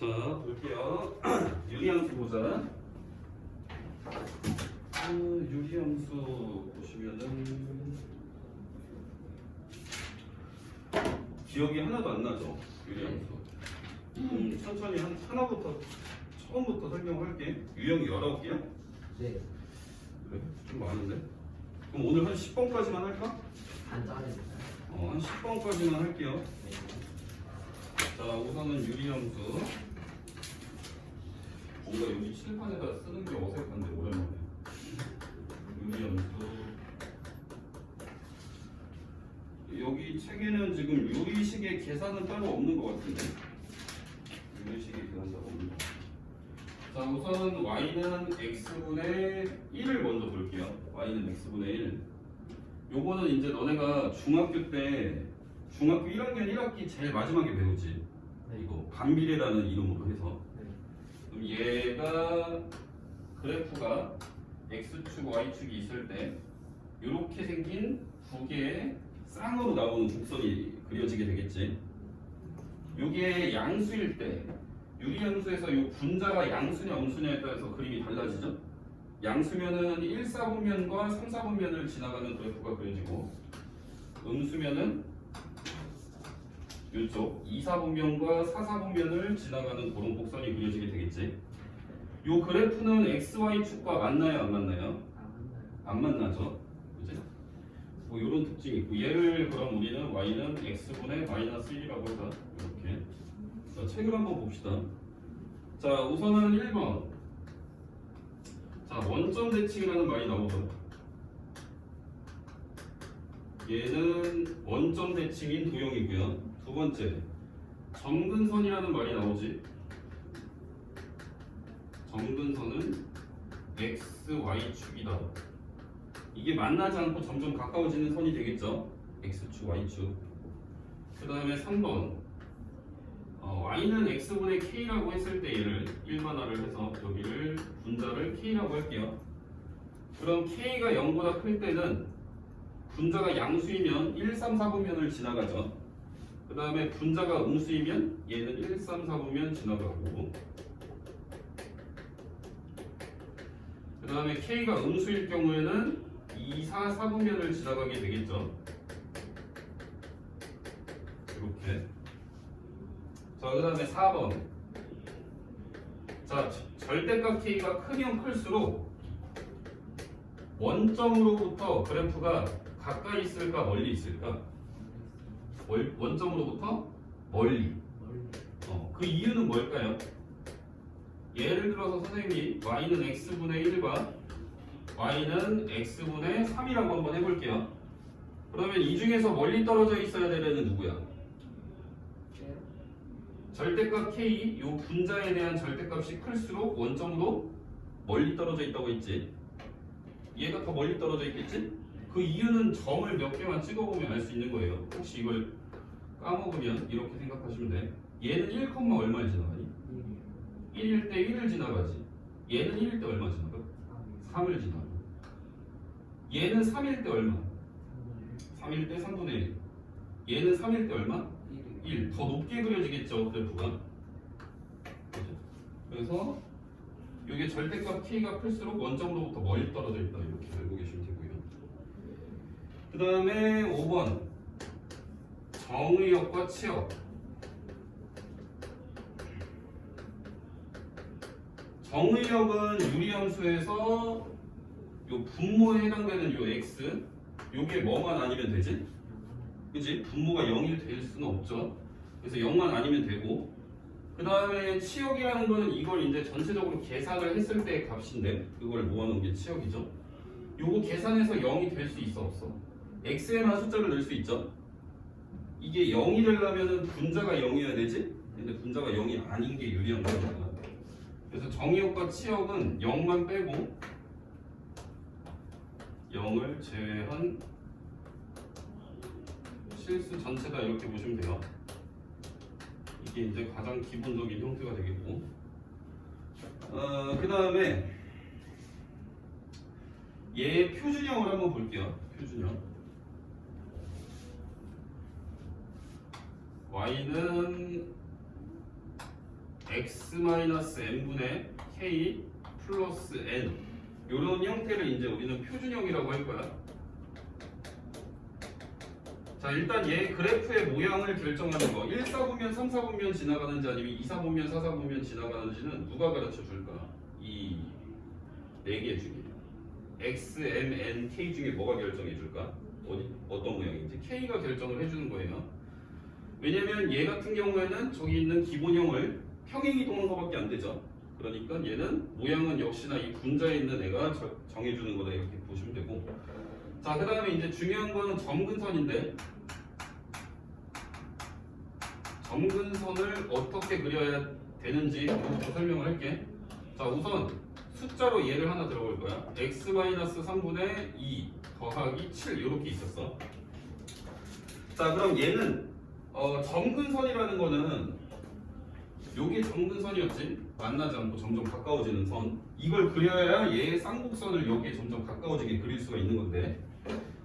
자, 볼게요. 유리함수 보자. 유리함수 보시면은 기억이 하나도 안 나죠? 유리함수. 천천히 하나부터 처음부터 설명할게. 유형이 19개야? 네. 그래? 좀 많은데? 그럼 오늘 한 10번까지만 할까? 간단합니다. 한 10번까지만 할게요. 네. 자, 우선은 유리함수. 뭔가 여기 칠판에다 쓰는 게 어색한데 오랜만에. 유리함수. 여기 책에는 지금 유리식의 계산은 따로 없는 것 같은데. 유리식의 계산 따로 없는 것 같아요. 자, 우선 y는 x분의 1을 먼저 볼게요. y는 x분의 1. 요거는 이제 너네가 중학교 때 중학교 1학년 1학기 제일 마지막에 배우지. 이거 반비례라는 이름으로 해서. 그럼 얘가 그래프가 x축, y축이 있을 때 이렇게 생긴 두 개의 쌍으로 나오는 곡선이 그려지게 되겠지. 이게 양수일 때 유리함수에서 이 분자가 양수냐 음수냐에 따라서 그림이 달라지죠. 양수면은 1사분면과 3사분면을 지나가는 그래프가 그려지고, 음수면은 이쪽 2사분면과 4사분면을 지나가는 그런 곡선이 그려지게 되겠지. 이 그래프는 x, y 축과 맞나요, 안 맞나요? 안 만나죠. 그지? 뭐 이런 특징이 있고, 얘를 그럼 우리는 y는 x분의 마이너스 1이라고 해서 이렇게. 자, 책을 한번 봅시다. 자, 우선은 1번. 자, 원점 대칭이라는 말이 나오죠. 얘는 원점 대칭인 도형이고요. 두 번째, 점근선이라는 말이 나오지. 점근선은 x, y축이다. 이게 만나지 않고 점점 가까워지는 선이 되겠죠. x축, y축. 그 다음에 3번. y는 x분의 k라고 했을 때 얘를 일반화를 해서 여기를 분자를 k라고 할게요. 그럼 k가 0보다 클 때는 분자가 양수이면 1, 3, 4분면을 지나가죠. 그 다음에 분자가 음수이면 얘는 1, 3, 4분면 지나가고, 그 다음에 k가 음수일 경우에는 2, 4, 4분면을 지나가게 되겠죠. 이렇게. 자, 그 다음에 4번. 자, 절대값 k가 크면 클수록 원점으로부터 그래프가 가까이 있을까 멀리 있을까? 원점으로부터 멀리. 그 이유는 뭘까요? 예를 들어서 선생님이 y는 x분의 1과 y는 x분의 3이라고 한번 해볼게요. 그러면 이 중에서 멀리 떨어져 있어야 되는 애는 누구야? 절대값 k, 요 분자에 대한 절대값이 클수록 원점으로 멀리 떨어져 있다고 했지. 얘가 더 멀리 떨어져 있겠지? 그 이유는 점을 몇 개만 찍어보면 알 수 있는 거예요. 혹시 이걸 까먹으면 이렇게 생각하시면 돼. 얘는 1, 얼마를 지나가니? 1일 때 1을 지나가지. 얘는 1일 때 얼마 지나가? 3을 지나가. 얘는 3일 때 얼마? 3일 때 3분의 1. 얘는 3일 때 얼마? 1. 더 높게 그려지겠죠, 그래프가. 그래서 이게 절대값 k가 클수록 원점으로부터 멀리 떨어져 있다, 이렇게 알고 계시면 되고요. 그 다음에 5번 정의역과 치역. 정의역은 유리함수에서 요 분모에 해당되는 요 x, 요게 뭐만 아니면 되지? 그치? 분모가 0이 될 수는 없죠. 그래서 0만 아니면 되고, 그 다음에 치역이라는 거는 이걸 이제 전체적으로 계산을 했을 때의 값인데, 그걸 모아놓은 게 치역이죠. 요거 계산해서 0이 될 수 있어, 없어? x에만 숫자를 넣을 수 있죠. 이게 0이 되려면 분자가 0이어야 되지? 근데 분자가 0이 아닌 게 유리한 거잖아. 그래서 정의역과 치역은 0만 빼고 0을 제외한 실수 전체다, 이렇게 보시면 돼요. 이게 이제 가장 기본적인 형태가 되겠고, 그 다음에 얘 표준형을 한번 볼게요. 표준형. y는 x-n분의 k 플러스 n 이런 형태를 이제 우리는 표준형이라고 할 거야. 자, 일단 얘 그래프의 모양을 결정하는 거 1, 4분면, 3, 4분면 지나가는지 아니면 2, 4분면, 4, 4분면 지나가는지는 누가 가르쳐 줄까? 이 4개 중에 x, m, n, k 중에 뭐가 결정해 줄까? 어떤 모양인지 k가 결정을 해주는 거예요. 왜냐면 얘 같은 경우에는 저기 있는 기본형을 평행이동한 거밖에 안 되죠. 그러니까 얘는 모양은 역시나 이 분자에 있는 애가 정해주는 거다 이렇게 보시면 되고, 자, 그 다음에 이제 중요한 거는 점근선인데 점근선을 어떻게 그려야 되는지 좀 설명을 할게. 자, 우선 숫자로 얘를 하나 들어볼 거야. x-3분의 2 더하기 7 이렇게 있었어. 자, 그럼 얘는 점근선이라는 거는 요게 점근선이었지. 만나지 않고 점점 가까워지는 선. 이걸 그려야 얘의 쌍곡선을 여기에 점점 가까워지게 그릴 수가 있는 건데,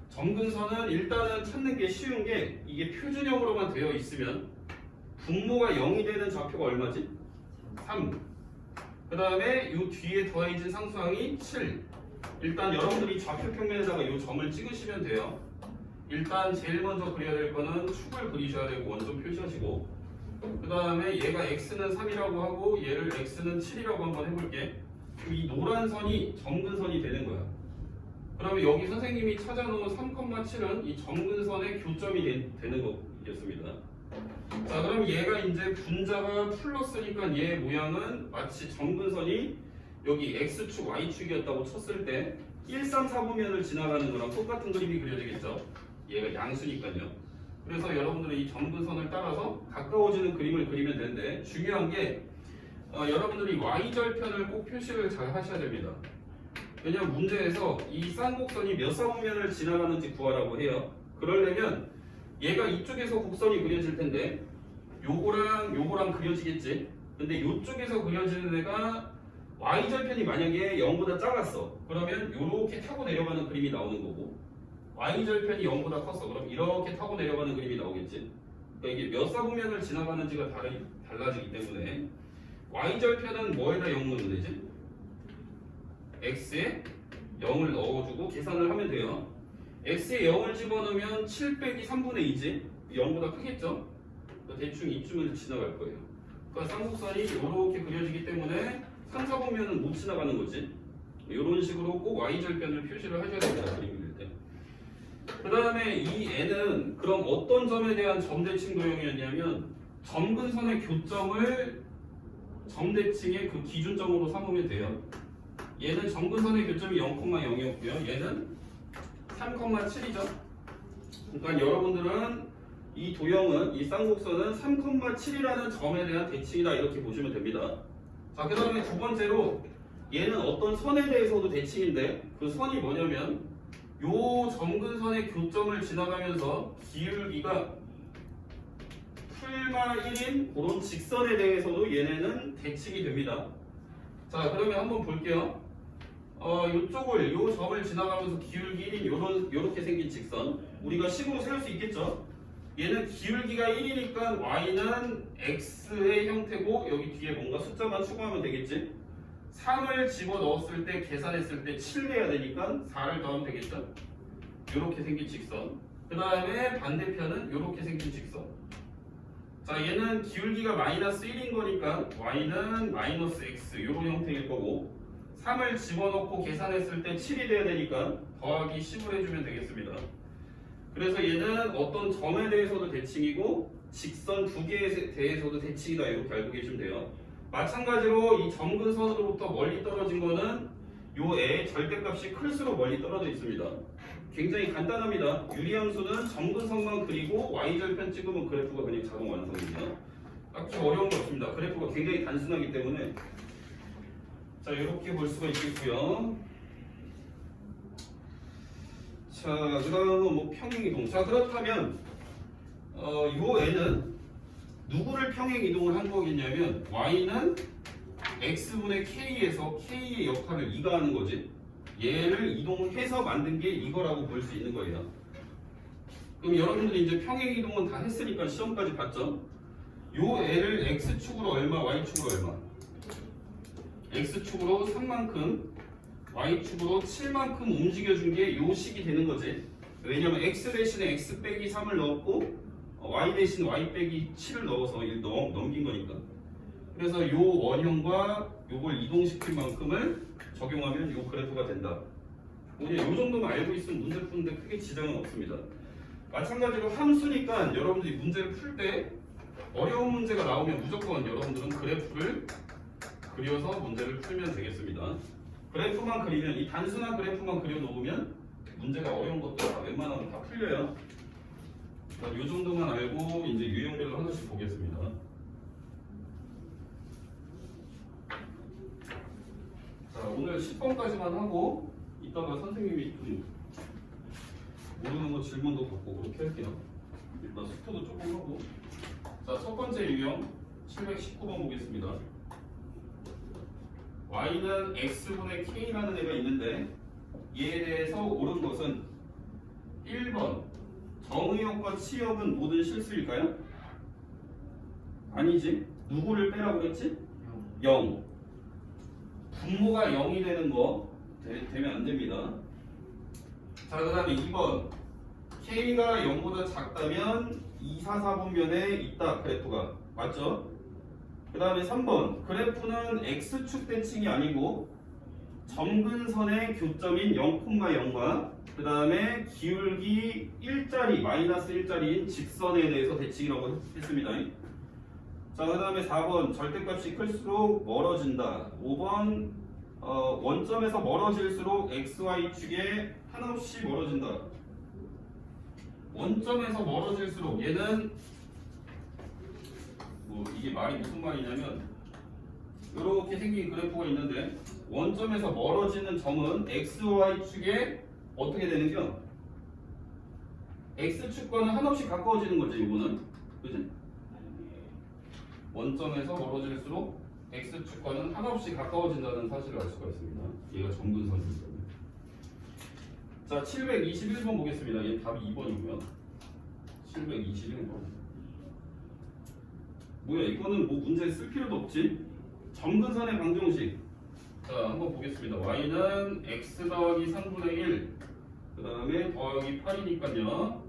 점근선은 일단은 찾는 게 쉬운 게 이게 표준형으로만 되어 있으면 분모가 0이 되는 좌표가 얼마지? 3. 그 다음에 이 뒤에 더해진 상수항이 7. 일단 여러분들이 좌표 평면에다가 이 점을 찍으시면 돼요. 일단 제일 먼저 그려야 될 거는 축을 그리셔야 되고 원점 표시하시고, 그 다음에 얘가 x는 3이라고 하고 얘를 x는 7이라고 한번 해볼게. 이 노란 선이 점근선이 되는 거야. 그러면 여기 선생님이 찾아놓은 3,7은 이 점근선의 교점이 되는 거겠습니다. 자, 그럼 얘가 이제 분자가 플러스니까 얘 모양은 마치 점근선이 여기 x축, y축이었다고 쳤을 때 1, 3, 4분면을 지나가는 거랑 똑같은 그림이 그려지겠죠. 얘가 양수니까요. 그래서 여러분들은 이 점근선을 따라서 가까워지는 그림을 그리면 되는데, 중요한 게 여러분들이 y절편을 꼭 표시를 잘 하셔야 됩니다. 왜냐면 문제에서 이 쌍곡선이 몇 사분면을 지나가는지 구하라고 해요. 그러려면 얘가 이쪽에서 곡선이 그려질 텐데 요거랑 그려지겠지. 근데 요쪽에서 그려지는 애가 y절편이 만약에 0보다 작았어. 그러면 요렇게 타고 내려가는 그림이 나오는 거고, y절편이 0보다 컸어. 그럼 이렇게 타고 내려가는 그림이 나오겠지. 그러니까 이게 몇 사분면을 지나가는지가 달라지기 때문에 y절편은 뭐에다 0 넣으면 되지? x에 0을 넣어주고 계산을 하면 돼요. x에 0을 집어넣으면 7 빼기 3분의 2지? 0보다 크겠죠? 그러니까 대충 이쯤을 지나갈 거예요. 그러니까 쌍곡선이 이렇게 그려지기 때문에 3, 4분면은 못 지나가는 거지. 이런 식으로 꼭 y절편을 표시를 하셔야 됩니다. 그림 그릴 때. 그 다음에 이 n은 그럼 어떤 점에 대한 점대칭 도형이었냐면 점근선의 교점을 점대칭의 그 기준점으로 삼으면 돼요. 얘는 점근선의 교점이 0,0이었고요. 얘는 3,7이죠. 그러니까 여러분들은 이 도형은, 이 쌍곡선은 3,7이라는 점에 대한 대칭이다 이렇게 보시면 됩니다. 자, 그 다음에 두 번째로 얘는 어떤 선에 대해서도 대칭인데, 그 선이 뭐냐면 요 점근선의 교점을 지나가면서 기울기가 풀마 1인 그런 직선에 대해서도 얘네는 대칭이 됩니다. 자, 그러면 한번 볼게요. 요쪽을, 요 점을 지나가면서 기울기 1인 요렇게 생긴 직선 우리가 식으로 세울 수 있겠죠. 얘는 기울기가 1이니까 y는 x의 형태고 여기 뒤에 뭔가 숫자만 추가하면 되겠지. 3을 집어넣었을 때 계산했을 때 7 돼야 되니까 4를 더하면 되겠죠. 요렇게 생긴 직선. 그 다음에 반대편은 요렇게 생긴 직선. 자, 얘는 기울기가 마이너스 1인 거니까 y는 마이너스 x 요런 형태일 거고, 3을 집어넣고 계산했을 때 7이 돼야 되니까 더하기 10을 해주면 되겠습니다. 그래서 얘는 어떤 점에 대해서도 대칭이고 직선 두 개에 대해서도 대칭이다 이렇게 알고 계시면 돼요. 마찬가지로 이 점근선으로부터 멀리 떨어진 거는 요 애의 절대값이 클수록 멀리 떨어져 있습니다. 굉장히 간단합니다. 유리함수는 점근선만 그리고 y절편 찍으면 그래프가 그냥 자동 완성입니다. 딱히 어려운 게 없습니다. 그래프가 굉장히 단순하기 때문에. 자, 이렇게 볼 수가 있겠고요. 자, 그 다음은 뭐 평행이동. 자, 그렇다면 요 애는 누구를 평행이동을 한 거겠냐면 y는 x분의 k에서 k의 역할을 이가 하는 거지. 얘를 이동해서 만든 게 이거라고 볼 수 있는 거예요. 그럼 여러분들이 이제 평행이동은 다 했으니까 시험까지 봤죠? 요 애를 x축으로 얼마, y축으로 얼마? x축으로 3만큼, y축으로 7만큼 움직여준 게 요 식이 되는 거지. 왜냐면 x 대신에 x 빼기 3을 넣었고 y 대신 y 빼기 7을 넣어서 넘긴 거니까. 그래서 요 원형과 요걸 이동시킨 만큼을 적용하면 요 그래프가 된다. 우리 요 정도만 알고 있으면 문제 푸는데 크게 지장은 없습니다. 마찬가지로 함수니까 여러분들이 문제를 풀 때 어려운 문제가 나오면 무조건 여러분들은 그래프를 그려서 문제를 풀면 되겠습니다. 그래프만 그리면, 이 단순한 그래프만 그려놓으면 문제가 어려운 것도 웬만하면 다 풀려요. 이 정도만 알고 이제 유형별로 하나씩 보겠습니다. 자, 오늘 10번까지만 하고 이따가 선생님이 좀 모르는 거 질문도 받고 그렇게 할게요. 일단 스포도 조금 하고. 자, 첫 번째 유형 719번 보겠습니다. y는 x분의 k라는 애가 있는데 얘에 대해서 옳은 것은 1번 정의역과 치역은 모든 실수일까요? 아니지. 누구를 빼라고 했지? 0. 분모가 0이 되는 거 되면 안 됩니다. 자, 그 다음에 2번 k가 0보다 작다면 2, 4, 4분면에 있다. 그래프가 맞죠? 그 다음에 3번 그래프는 x축 대칭이 아니고 점근선의 교점인 0,0과 그 다음에 기울기 1짜리 마이너스 1짜리인 직선에 대해서 대칭이라고 했습니다. 자, 그 다음에 4번 절대값이 클수록 멀어진다. 5번 원점에서 멀어질수록 xy축에 한없이 멀어진다. 원점에서 멀어질수록 얘는 뭐 이게 말이 무슨 말이냐면 이렇게 생긴 그래프가 있는데 원점에서 멀어지는 점은 xy축에 어떻게 되는겨? x축과는 한없이 가까워지는 거지 이거는. 그지? 원점에서 멀어질수록 x축과는 한없이 가까워진다는 사실을 알 수가 있습니다. 얘가 점근선이기 때문에. 자, 721번 보겠습니다. 얘 답이 2번이고요. 721번. 뭐야, 이거는 뭐 문제 쓸 필요도 없지? 점근선의 방정식. 자, 한번 보겠습니다. y는 x 더하기 3분의 1, 그 다음에 더하기 8이니까요.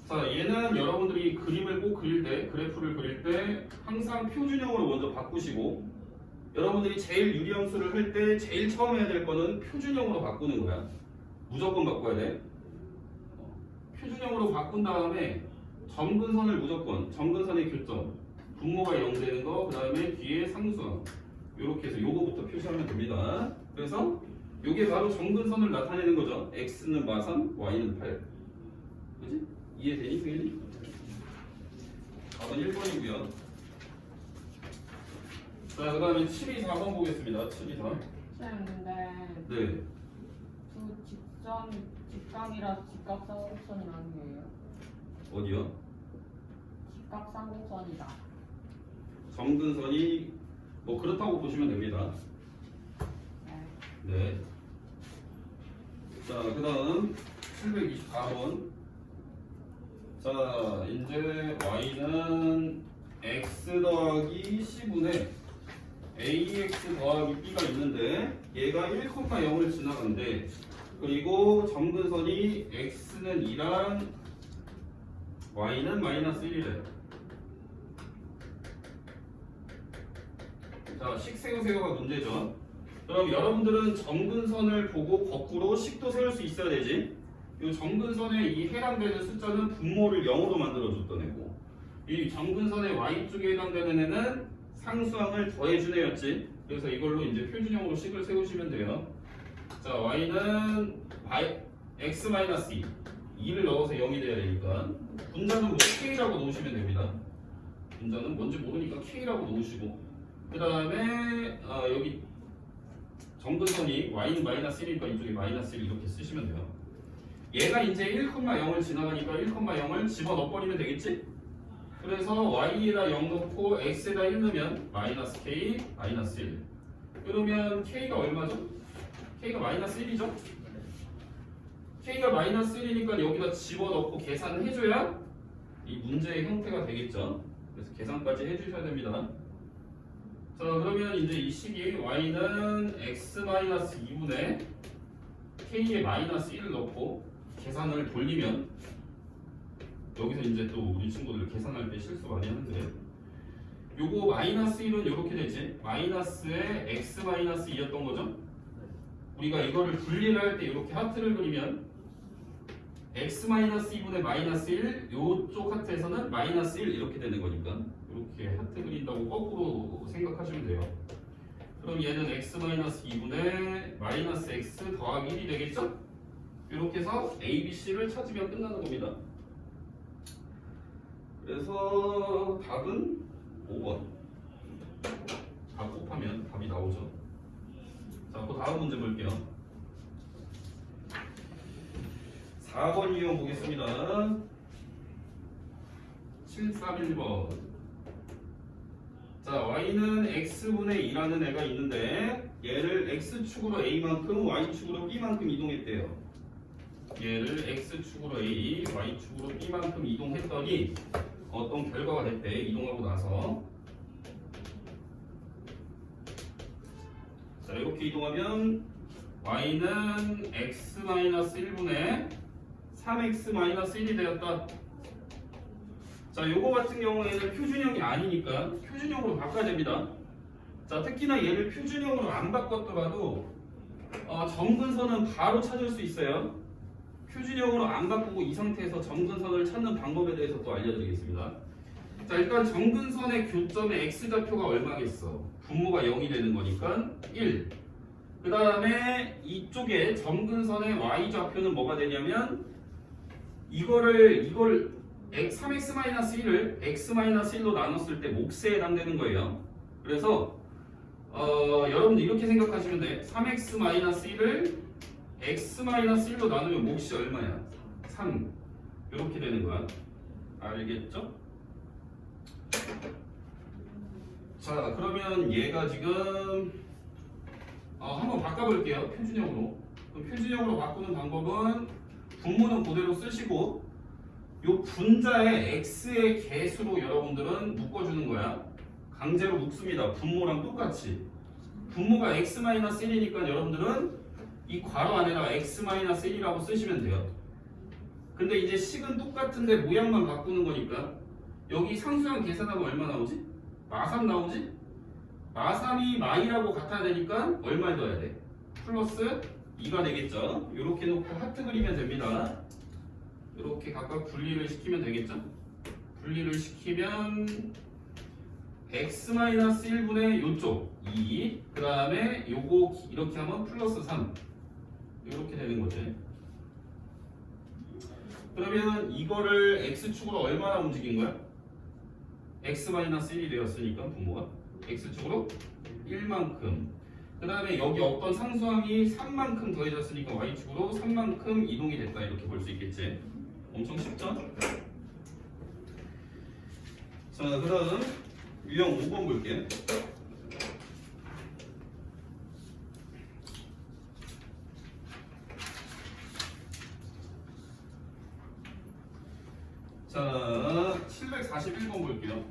자, 얘는 여러분들이 그림을 꼭 그릴 때, 그래프를 그릴 때 항상 표준형으로 먼저 바꾸시고, 여러분들이 제일 유리함수를 할 때 제일 처음 해야 될 거는 표준형으로 바꾸는 거야. 무조건 바꿔야 돼. 표준형으로 바꾼 다음에 점근선을 무조건, 점근선의 교점, 분모가 0 되는 거, 그 다음에 뒤에 상수항. 이렇게 해서 요거부터 표시하면 됩니다. 그래서 요게 바로 점근선을 나타내는 거죠. x는 마3, y는 8. 그지? 이해되니? 당연히? 답은 1번이고요. 자, 그 다음에 724번 보겠습니다. 724. 쌤, 근데 네. 직각이라 직각상공선이라는 거예요? 어디요? 직각상공선이다. 점근선이 뭐 그렇다고 보시면 됩니다. 네. 네. 자, 그 다음 724번. 자, 이제 y는 x 더하기 c분의 ax 더하기 b가 있는데 얘가 1,0을 지나간대. 그리고 점근선이 x는 2랑 y는 마이너스 1이래. 자, 식 세우세요가 문제죠. 그럼 여러분들은 점근선을 보고 거꾸로 식도 세울 수 있어야 되지. 이 점근선에 이 해당되는 숫자는 분모를 0으로 만들어줬던 애고, 이 점근선의 y쪽에 해당되는 애는 상수항을 더해준 애였지. 그래서 이걸로 이제 표준형으로 식을 세우시면 돼요. 자, y는 x-2 2를 넣어서 0이 돼야 되니까 분자는 뭐 k라고 놓으시면 됩니다. 분자는 뭔지 모르니까 k라고 놓으시고, 그 다음에 여기 점근선이 y는 마이너스 1이니까 이쪽에 마이너스 1 이렇게 쓰시면 돼요. 얘가 이제 1,0을 지나가니까 1,0을 집어넣어버리면 되겠지? 그래서 y에다 0 넣고 x에다 1 넣으면 마이너스 k, 마이너스 1. 그러면 k가 얼마죠? k가 마이너스 1이죠? k가 마이너스 1이니까 여기다 집어넣고 계산을 해줘야 이 문제의 형태가 되겠죠? 그래서 계산까지 해주셔야 됩니다. 자, 그러면 이제 이 식이 y는 x-2분의 k에 마이너스 1을 넣고 계산을 돌리면 여기서 이제 또 우리 친구들 계산할 때 실수 많이 하는데 요거 마이너스 1은 이렇게 되지 마이너스에 x-2였던 거죠. 우리가 이거를 분리를 할 때 이렇게 하트를 그리면 x-2분의 마이너스 1 요쪽 하트에서는 마이너스 1 이렇게 되는 거니까 이렇게 하트 그린다고 거꾸로 생각하시면 돼요. 그럼 얘는 x-2분의 마이너스 x 더하기 1이 되겠죠? 이렇게 해서 a, b, c를 찾으면 끝나는 겁니다. 그래서 답은 5번. 다 곱하면 답이 나오죠. 자, 그 다음 문제 볼게요. 4번 이용 보겠습니다. 731번. 자, y는 x분의 2라는 애가 있는데 얘를 x축으로 a만큼 y축으로 b만큼 이동했대요. 얘를 x축으로 a, y축으로 b만큼 이동했더니 어떤 결과가 됐대. 이동하고 나서 자, 이렇게 이동하면 y는 x-1분의 3x-1이 되었다. 자, 요거 같은 경우에는 표준형이 아니니까 표준형으로 바꿔야 됩니다. 자, 특히나 얘를 표준형으로 안 바꿨더라도 점근선은 바로 찾을 수 있어요. 표준형으로 안 바꾸고 이 상태에서 점근선을 찾는 방법에 대해서 또 알려드리겠습니다. 자, 일단 점근선의 교점의 x좌표가 얼마겠어? 분모가 0이 되는 거니까 1. 그 다음에 이쪽에 점근선의 y좌표는 뭐가 되냐면 이걸 3x-1을 x-1로 나눴을 때 몫에 해당되는 거예요. 그래서 여러분들 이렇게 생각하시면 돼. 3x-1을 x-1로 나누면 몫이 얼마야? 3. 이렇게 되는 거야. 알겠죠? 자, 그러면 얘가 지금 한번 바꿔볼게요. 표준형으로. 그럼 표준형으로 바꾸는 방법은 분모는 그대로 쓰시고 요 분자의 x의 개수로 여러분들은 묶어주는 거야. 강제로 묶습니다. 분모랑 똑같이. 분모가 x-1이니까 여러분들은 이 괄호 안에다가 x-1이라고 쓰시면 돼요. 근데 이제 식은 똑같은데 모양만 바꾸는 거니까 여기 상수항 계산하면 얼마 나오지? 마3 나오지? 마3이 마이라고 같아야 되니까 얼마를 넣어야 돼? 플러스 2가 되겠죠? 이렇게 놓고 하트 그리면 됩니다. 이렇게 각각 분리를 시키면 되겠죠? 분리를 시키면 x-1분의 요쪽 2, 그 다음에 요거 이렇게 하면 플러스 3 이렇게 되는 거지. 그러면 이거를 x축으로 얼마나 움직인 거야? x-1이 되었으니까 분모가 x축으로 1만큼. 그 다음에 여기 어떤 상수항이 3만큼 더해졌으니까 y축으로 3만큼 이동이 됐다. 이렇게 볼 수 있겠지. 엄청 쉽죠? 자, 그 다음 유형 5번 볼게. 자, 741번 볼게요.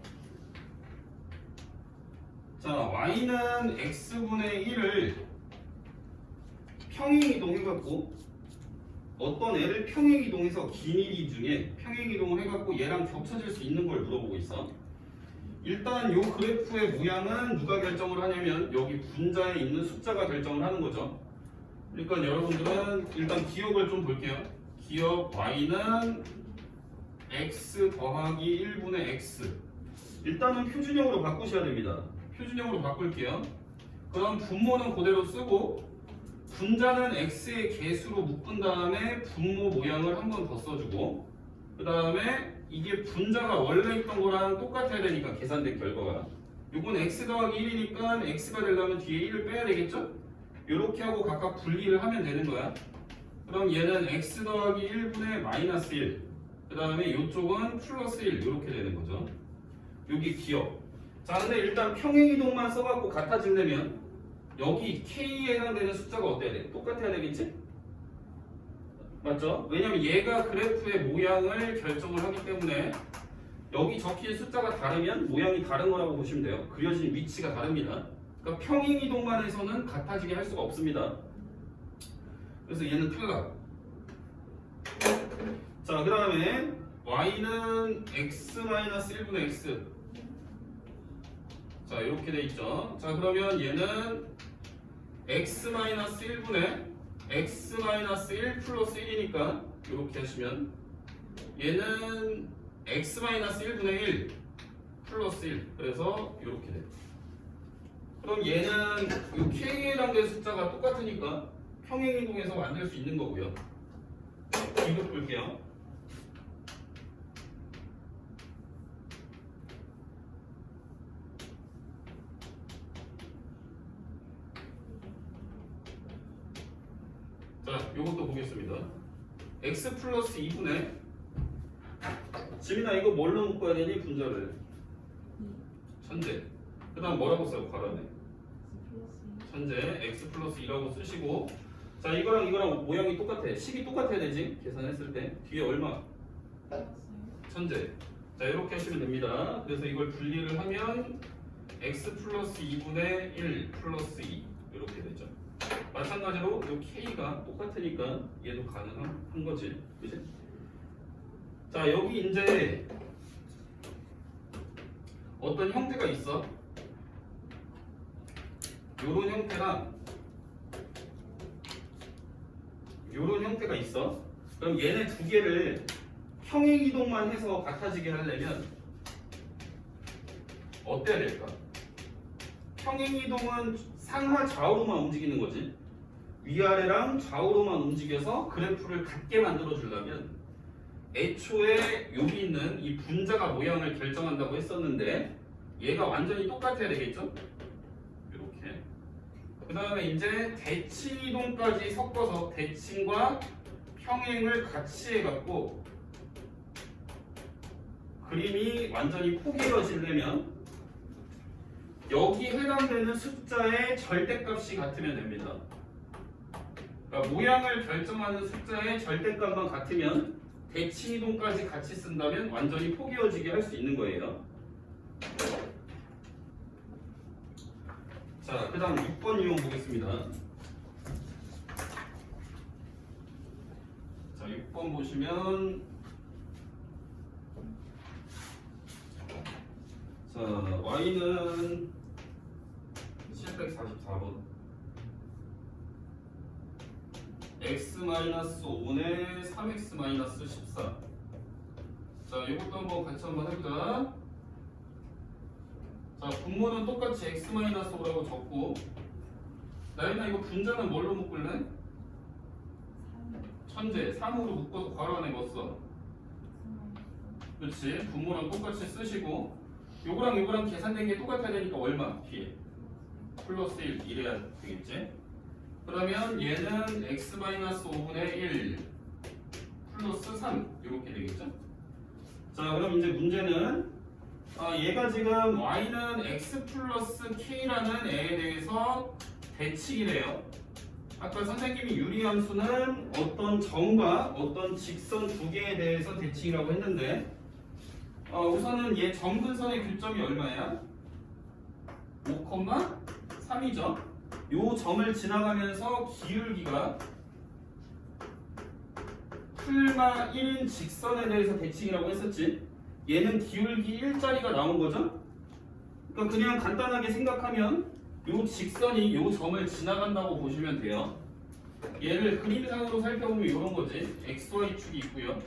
자, y는 x분의 1을 평행이동해갖고 어떤 애를 평행이동해서 길이 중에 평행이동을 해갖고 얘랑 겹쳐질 수 있는 걸 물어보고 있어. 일단 요 그래프의 모양은 누가 결정을 하냐면 여기 분자에 있는 숫자가 결정을 하는 거죠. 그러니까 여러분들은 일단 기억을 좀 볼게요. 기억 y는 x 더하기 1분의 x. 일단은 표준형으로 바꾸셔야 됩니다. 표준형으로 바꿀게요. 그럼 분모는 그대로 쓰고 분자는 x의 개수로 묶은 다음에 분모 모양을 한 번 더 써주고 그 다음에 이게 분자가 원래 있던 거랑 똑같아야 되니까 계산된 결과가 요건 x 더하기 1이니까 x가 되려면 뒤에 1을 빼야 되겠죠? 요렇게 하고 각각 분리를 하면 되는 거야. 그럼 얘는 x 더하기 1분의 마이너스 1 그 다음에 요쪽은 플러스 1 요렇게 되는 거죠. 여기 기억. 자, 근데 일단 평행이동만 써갖고 같아지려면 여기 k에 해당되는 숫자가 어때야 돼? 똑같아야 되겠지? 맞죠? 왜냐면 얘가 그래프의 모양을 결정을 하기 때문에 여기 적힌 숫자가 다르면 모양이 다른 거라고 보시면 돼요. 그려진 위치가 다릅니다. 그러니까 평행이동만 해서는 같아지게 할 수가 없습니다. 그래서 얘는 탈락. 자, 그 다음에 y는 x-1분의 x. 자, 이렇게 돼 있죠. 자, 그러면 얘는 x-1분의 x-1 플러스 1이니까 이렇게 하시면 얘는 x-1분의 1 플러스 1. 그래서 이렇게 돼요. 그럼 얘는 이 k에 해당되는 숫자가 똑같으니까 평행이동에서 만들 수 있는 거고요. 이거 볼게요. 자, 요것도 보겠습니다. x 플러스 2분의 지민아 이거 뭘로 묶어야 되니? 분자를 천재. 그 다음 뭐라고 써요? 괄호네. 천재 x 플러스 2라고 쓰시고, 자 이거랑 모양이 똑같아. 식이 똑같아야 되지. 계산했을 때 뒤에 얼마? 천재. 자 이렇게 하시면 됩니다. 그래서 이걸 분리를 하면 x 플러스 2분의 1 플러스 2 이렇게 되죠. 마찬가지로 이 k가 똑같으니까 얘도 가능한 거지, 그지? 자 여기 이제 어떤 형태가 있어. 요런 형태랑 요런 형태가 있어. 그럼 얘네 두 개를 평행이동만 해서 같아지게 하려면 어때야 될까? 평행이동은 상하 좌우로만 움직이는 거지. 위아래랑 좌우로만 움직여서 그래프를 같게 만들어 주려면 애초에 여기 있는 이 분자가 모양을 결정한다고 했었는데 얘가 완전히 똑같아야 되겠죠? 이렇게. 그 다음에 이제 대칭이동까지 섞어서 대칭과 평행을 같이 해갖고 그림이 완전히 포개어지려면 여기 해당되는 숫자의 절대값이 같으면 됩니다. 그러니까 모양을 결정하는 숫자의 절대값만 같으면 대칭이동까지 같이 쓴다면 완전히 포개어지게 할 수 있는 거예요. 자, 그 다음 6번 유형 보겠습니다. 자, 6번 보시면 자, y는 744번 x-5분의 3x-14. 자, 이것도 한번 같이 한번 해보자. 자, 분모는 똑같이 x-5라고 적고, 나연아 이거 분자는 뭘로 묶을래? 천재 3으로 묶어서 괄호 안에 넣었어. 그렇지. 분모랑 똑같이 쓰시고 요거랑 계산된 게 똑같아야 되니까 얼마? 뒤에 플러스 1 이래야 되겠지. 그러면 얘는 x-5분의 1 플러스 3 이렇게 되겠죠. 자, 그럼 이제 문제는 얘가 지금 y는 x 플러스 k라는 애에 대해서 대칭이래요. 아까 선생님이 유리함수는 어떤 점과 어떤 직선 두 개에 대해서 대칭이라고 했는데 우선은 얘 점근선의 교점이 얼마야? 5,3이죠. 요 점을 지나가면서 기울기가 풀마 1인 직선에 대해서 대칭이라고 했었지. 얘는 기울기 1짜리가 나온 거죠. 그러니까 그냥 간단하게 생각하면 요 직선이 요 점을 지나간다고 보시면 돼요. 얘를 그림상으로 살펴보면 이런 거지. XY축이 있고요.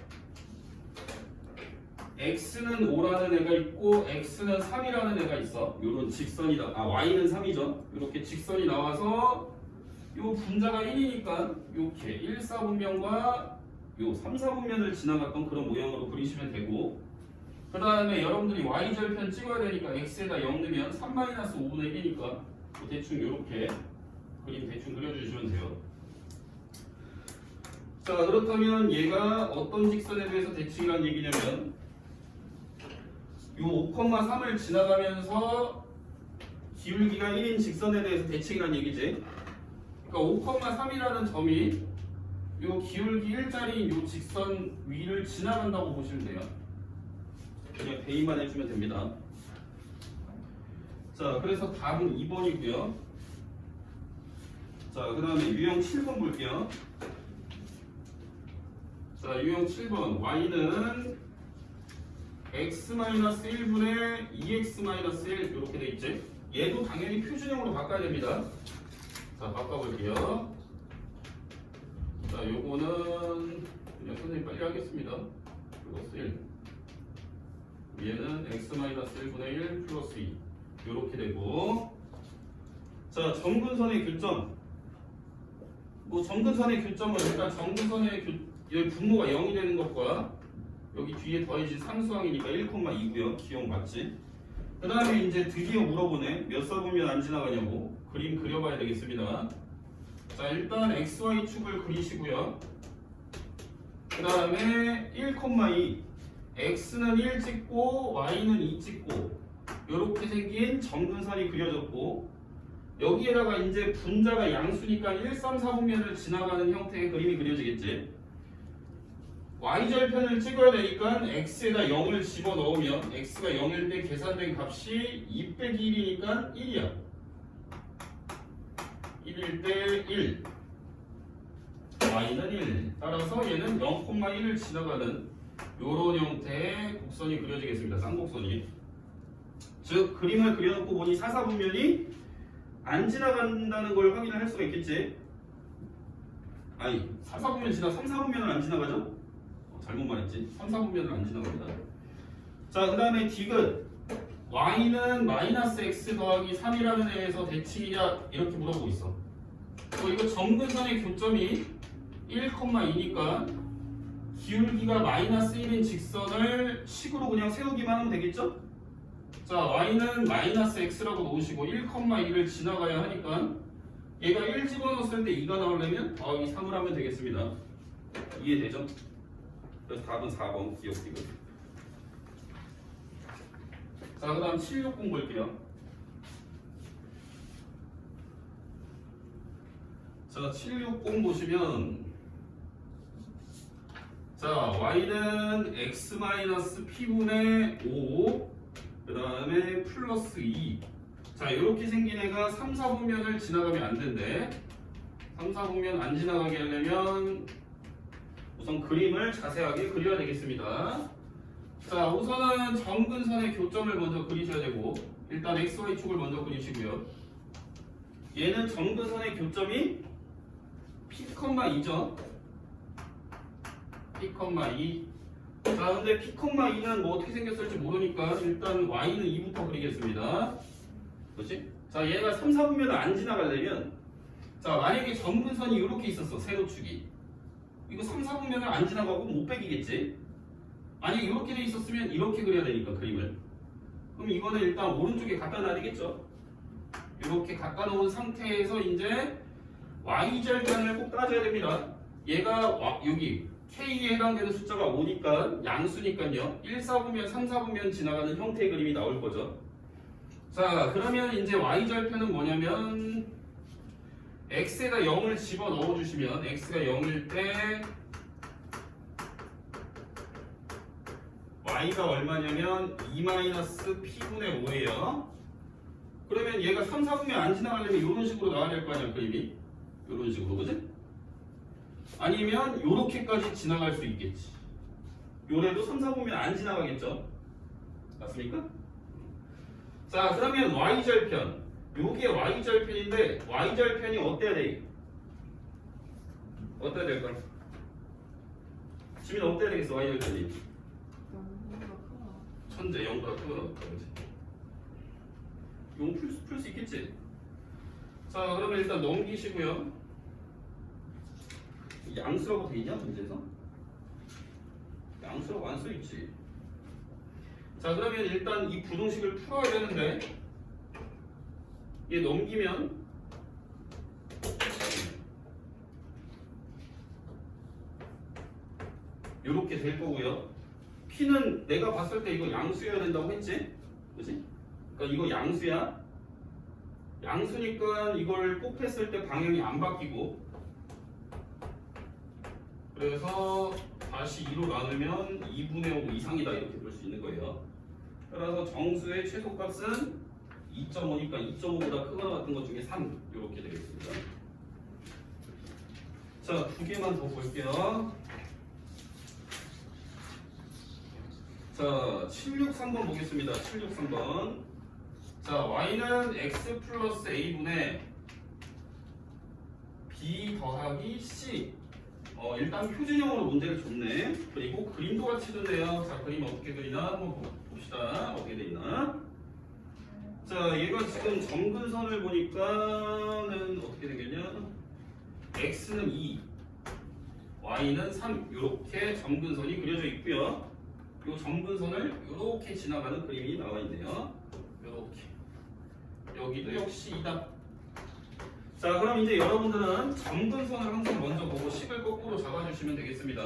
x는 5라는 애가 있고 x는 3이라는 애가 있어. 요런 직선이다. y는 3이죠. 이렇게 직선이 나와서 요 분자가 1이니까 요렇게 1, 4분면과 요 3, 4분면을 지나갔던 그런 모양으로 그리시면 되고, 그 다음에 여러분들이 y절편 찍어야 되니까 x에다 0 넣으면 3-5분의 1이니까 대충 요렇게 그림 대충 그려주시면 돼요. 자, 그렇다면 얘가 어떤 직선에 대해서 대칭이라는 얘기냐면 요 5,3을 지나가면서 기울기가 1인 직선에 대해서 대칭이라는 얘기지. 그러니까 5,3이라는 점이 요 기울기 1짜리인 요 직선 위를 지나간다고 보시면 돼요. 그냥 대입만 해주면 됩니다. 자, 그래서 답은 2번이고요. 자, 그 다음에 유형 7번 볼게요. 자, 유형 7번 y는 x-1분의 2x-1 이렇게 돼 있지. 얘도 당연히 표준형으로 바꿔야 됩니다. 자, 바꿔볼게요. 자, 요거는 그냥 선생님 빨리 하겠습니다. 플러스 1. 얘는 x-1분의 1 플러스 2 이렇게 되고, 자, 점근선의 교점. 뭐 점근선의 교점은 일단 점근선의 여기 분모가 0이 되는 것과 여기 뒤에 더해진 상수항이니까 1,2고요. 기억 맞지? 그 다음에 이제 드디어 물어보네. 몇 사분면 안 지나가냐고. 그림 그려봐야 되겠습니다. 자, 일단 xy축을 그리시고요. 그 다음에 1,2 x는 1 찍고 y는 2 찍고 이렇게 생긴 점근선이 그려졌고, 여기에다가 이제 분자가 양수니까 1, 3, 4분면을 지나가는 형태의 그림이 그려지겠지. y절편을 찍어야 되니까 x에다 0을 집어넣으면 x가 0일 때 계산된 값이 2 빼기 1이니까 1이야. 1일 때 1, y는 1. 따라서 얘는 0,1을 지나가는 이런 형태의 곡선이 그려지겠습니다. 쌍곡선이. 즉 그림을 그려놓고 보니 4, 4분면이 안 지나간다는 걸 확인을 할 수가 있겠지. 아니 4, 4분면 지나 3, 4분면은 안 지나가죠? 잘못 말했지. 3, 4분면은 안 지나갑니다. 자, 그 다음에 디귿 y는 마이너스 x 더하기 3이라는 애에서 대칭이냐 이렇게 물어보고 있어. 이거 점근선의 교점이 1,2니까 기울기가 마이너스 1인 직선을 식으로 그냥 세우기만 하면 되겠죠? 자, y는 마이너스 x라고 놓으시고 1,2를 지나가야 하니까 얘가 1 집어넣었을 때 2가 나오려면 더하기 3을 하면 되겠습니다. 이해되죠? 그래서 답은 4번 기억되고. 자, 그 다음 760 볼게요. 자, 760 보시면, 자, y는 x-p분의 5, 그 다음에 플러스 2. 자, 이렇게 생긴 애가 3, 4분면을 지나가면 안 된대. 3, 4분면 안 지나가게 하려면 우선 그림을 자세하게 그려야 되겠습니다. 자, 우선은 점근선의 교점을 먼저 그리셔야 되고, 일단 xy축을 먼저 그리시고요. 얘는 점근선의 교점이 p,2죠. p,2. 자, 근데 p,2는 뭐 어떻게 생겼을지 모르니까 일단 y는 2부터 그리겠습니다. 그렇지? 자, 얘가 3, 4분면을 안 지나가려면, 자, 만약에 점근선이 이렇게 있었어, 세로축이. 이거 3, 4분면을 안 지나가고 못 빼기겠지? 만약에 이렇게 돼 있었으면 이렇게 그려야 되니까, 그림을. 그럼 이거는 일단 오른쪽에 갖다 놔야 되겠죠? 이렇게 갖다 놓은 상태에서 이제 y절편을 꼭 따져야 됩니다. 얘가 여기 K에 해당되는 숫자가 5니까 양수니까요. 1, 4분면, 3, 4분면 지나가는 형태의 그림이 나올 거죠. 자, 그러면 이제 y절편은 뭐냐면 x에다 0을 집어넣어 주시면 x가 0일 때 y가 얼마냐면 2-p분의 5예요. 그러면 얘가 3, 4분면 안 지나가려면 이런 식으로 나와야 될 거 아니야, 그림이. 이런 식으로, 그지? 아니면 요렇게까지 지나갈 수 있겠지. 요래도 3, 4분면 안 지나가겠죠? 맞습니까? 자, 그러면 y절편. 요게 y절편인데 y절편이 어때야 돼? 어때야 될까? 지민 어때야 되겠어, y절편이? 천재 0보다 크거나 그렇지. 용 풀 수 있겠지? 자, 그러면 일단 넘기시고요. 양수라고 돼 있냐, 문제에서? 양수라고 안 써 있지. 자, 그러면 일단 이 부등식을 풀어야 되는데 얘 넘기면 이렇게 될 거고요. P는 내가 봤을 때 이거 양수여야 된다고 했지? 그치? 그러니까 이거 양수야. 양수니까 이걸 곱했을 때 방향이 안 바뀌고, 그래서 다시 2로 나누면 2분의 5 이상이다 이렇게 볼 수 있는 거예요. 따라서 정수의 최소값은 2.5니까 2.5보다 크거나 같은 것 중에 3 이렇게 되겠습니다. 자, 두 개만 더 볼게요. 자, 763번 보겠습니다. 763번. 자, y는 x 플러스 a분의 b 더하기 c. 일단 표준형으로 문제를 줬네. 그리고 그림도 같이 줬네요. 자, 그림 어떻게 그리나 한번 봅시다. 어떻게 돼 있나? 자, 얘가 지금 점근선을 보니까는 어떻게 되겠냐? x는 2, y는 3 이렇게 점근선이 그려져 있고요. 이 점근선을 이렇게 지나가는 그림이 나와 있네요. 이렇게. 여기도 역시 2다. 자, 그럼 이제 여러분들은 점근선을 항상 먼저 보고 식을 거꾸로 잡아주시면 되겠습니다.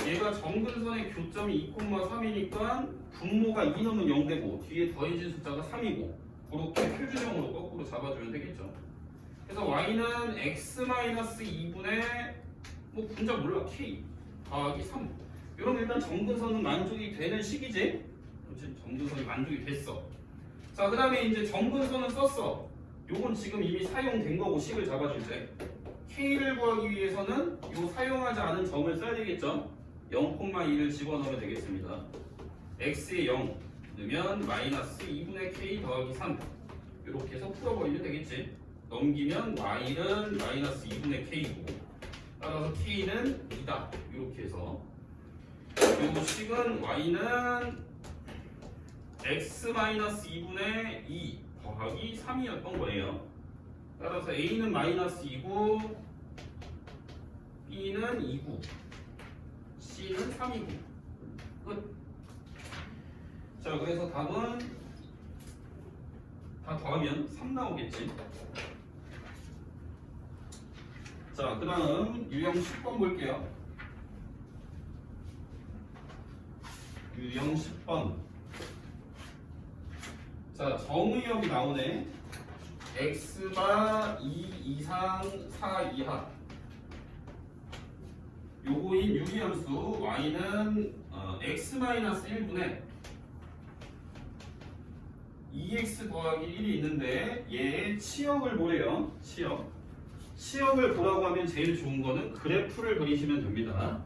얘가 점근선의 교점이 2,3이니까 분모가 2 넣으면 0 되고 뒤에 더해진 숫자가 3이고 그렇게 표준형으로 거꾸로 잡아주면 되겠죠. 그래서 y는 x-2분의 뭐 분자 몰라 k 더하기 3. 이런 일단 점근선은 만족이 되는 식이지. 그렇지? 점근선이 만족이 됐어. 자, 그 다음에 이제 점근선은 썼어. 요건 지금 이미 사용된 거고 식을 잡아줄 때 k를 구하기 위해서는 요 사용하지 않은 점을 써야 되겠죠. 0,2를 집어넣으면 되겠습니다. x에 0 넣으면 마이너스 2분의 k 더하기 3 이렇게 해서 풀어버리면 되겠지. 넘기면 y는 마이너스 2분의 k고 따라서 k는 2다 이렇게 해서 요 식은 y는 x-2분의 2 더하기 3이었던 거예요. 따라서 a는 마이너스 2고 b는 2고 c는 3이고 끝. 자, 그래서 답은 다 더하면 3 나오겠지. 자, 그 다음 유형 10번 볼게요. 유형 10번. 자, 정의역이 나오네. x가 2 이상 4 이하. 요거인 유리함수 y는 x-1분의 2x 더하기 1이 있는데 얘의 치역을 보래요. 치역을 보라고 하면 제일 좋은 거는 그래프를 그리시면 됩니다.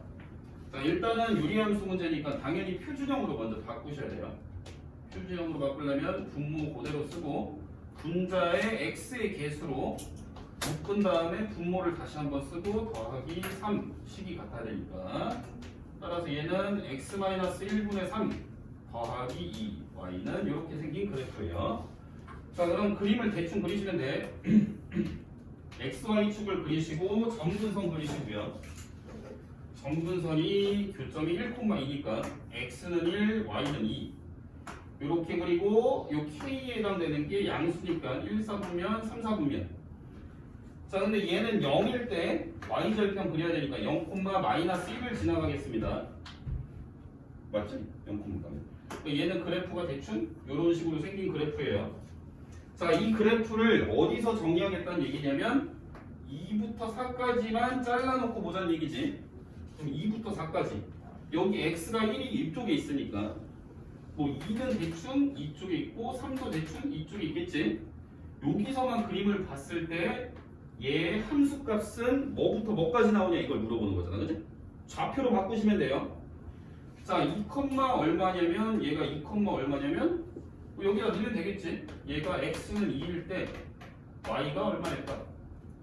자, 일단은 유리함수 문제니까 당연히 표준형으로 먼저 바꾸셔야 돼요. 표준형으로 바꾸려면 분모 그대로 쓰고 분자의 x의 개수로 묶은 다음에 분모를 다시 한번 쓰고 더하기 3 식이 같아야 되니까 따라서 얘는 x-1분의 3 더하기 2 y는 이렇게 생긴 그래프예요. 자, 그럼 그림을 대충 그리시면 돼. xy축을 그리시고 점근선 그리시고요. 점근선이 교점이 1,2니까 x는 1, y는 2 이렇게 그리고 요 k에 해당되는 게 양수니까 1, 4분면, 3, 4분면. 자, 근데 얘는 0일 때 y절편 그려야 되니까 0,-1을 지나가겠습니다. 맞지? 0,. 얘는 그래프가 대충 이런 식으로 생긴 그래프예요. 자, 이 그래프를 어디서 정리하겠다는 얘기냐면 2부터 4까지만 잘라놓고 보자는 얘기지. 그럼 2부터 4까지 여기 x가 1이 이쪽에 있으니까 뭐 2는 대충 이쪽에 있고 3도 대충 이쪽에 있겠지. 여기서만 그림을 봤을 때 얘의 함수값은 뭐부터 뭐까지 나오냐 이걸 물어보는 거잖아, 그치? 좌표로 바꾸시면 돼요. 자, 2, 얼마냐면 얘가 2, 얼마냐면 뭐 여기다 넣으면 되겠지. 얘가 x는 2일 때 y가 얼마일까?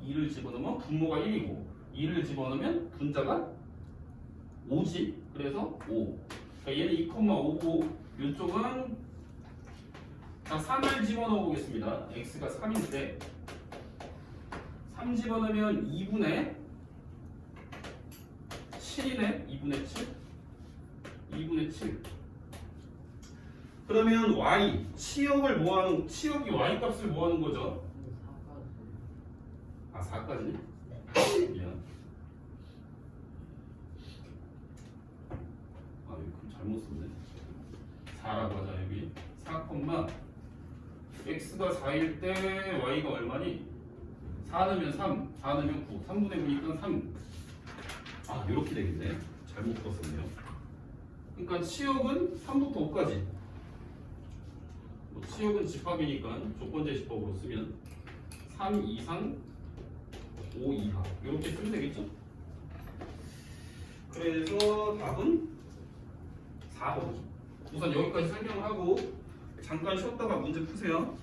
2를 집어넣으면 분모가 1이고 2를 집어넣으면 분자가 5지. 그래서 5. 그러니까 얘는 2,5고 이쪽은 자 3을 집어넣어 보겠습니다. x가 3인데 3 집어넣으면 2분의 7이네. 2분의 7. 2분의 7. 그러면 y 치역을 모아놓은 치역이 y 값을 모아놓은 거죠. 아 4까지? 미안. 아 이거 잘못 썼네. 4라고 하자 여기. 4, x가 4일 때 y가 얼마니? 4 넣으면 3, 4 넣으면 9, 3분의 9니까 3. 아 이렇게 되겠네. 잘못 풀었었네요. 그러니까 치역은 3부터 5까지. 뭐 치역은 집합이니까 조건제 집합으로 쓰면 3 이상 5 이하 이렇게 쓰면 되겠죠? 그래서 답은 4번. 우선 여기까지 설명을 하고 잠깐 쉬었다가 문제 푸세요.